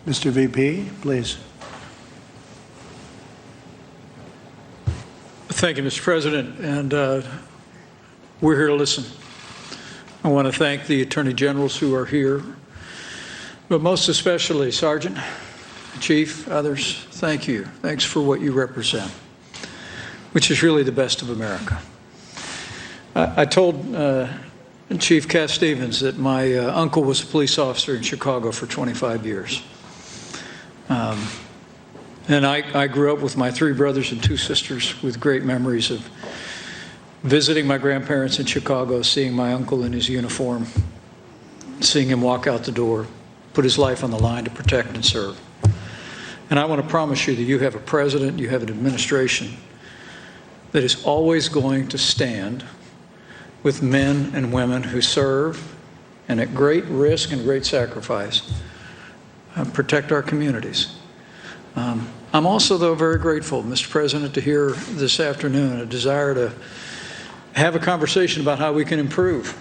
Mr. VP, please. Thank you, Mr. President, and we're here to listen. I want to thank the Attorney Generals who are here, but most especially Sergeant, Chief, others, thank you. Thanks for what you represent, which is really the best of America. I told Chief Cass Stevens that my uncle was a police officer in Chicago for 25 years. And I grew up with my 3 brothers and 2 sisters with great memories of visiting my grandparents in Chicago, seeing my uncle in his uniform, seeing him walk out the door, put his life on the line to protect and serve. And I want to promise you that you have a president, you have an administration that is always going to stand with men and women who serve and at great risk and great sacrifice protect our communities. I'm also, though, very grateful, Mr. President, to hear this afternoon a desire to have a conversation about how we can improve.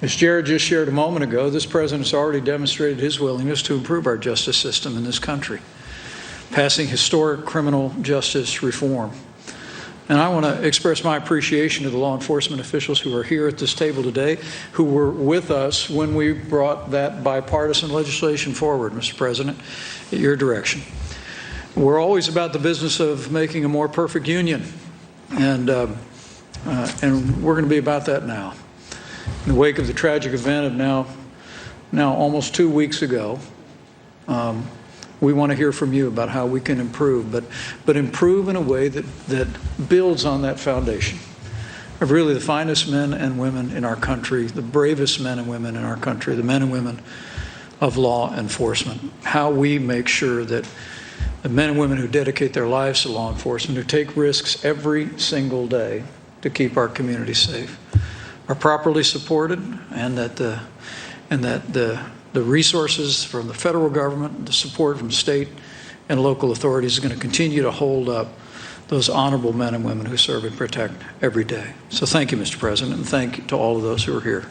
As Jared just shared a moment ago, this president's already demonstrated his willingness to improve our justice system in this country, passing historic criminal justice reform. And I want to express my appreciation to the law enforcement officials who are here at this table today, who were with us when we brought that bipartisan legislation forward, Mr. President, at your direction. We're always about the business of making a more perfect union, and we're going to be about that now. In the wake of the tragic event of now almost 2 weeks ago, we want to hear from you about how we can improve, but improve in a way that builds on that foundation of really the finest men and women in our country, the bravest men and women in our country, the men and women of law enforcement. How we make sure that the men and women who dedicate their lives to law enforcement, who take risks every single day to keep our communities safe, are properly supported, and that the resources from the federal government, the support from state and local authorities is going to continue to hold up those honorable men and women who serve and protect every day. So thank you, Mr. President, and thank you to all of those who are here.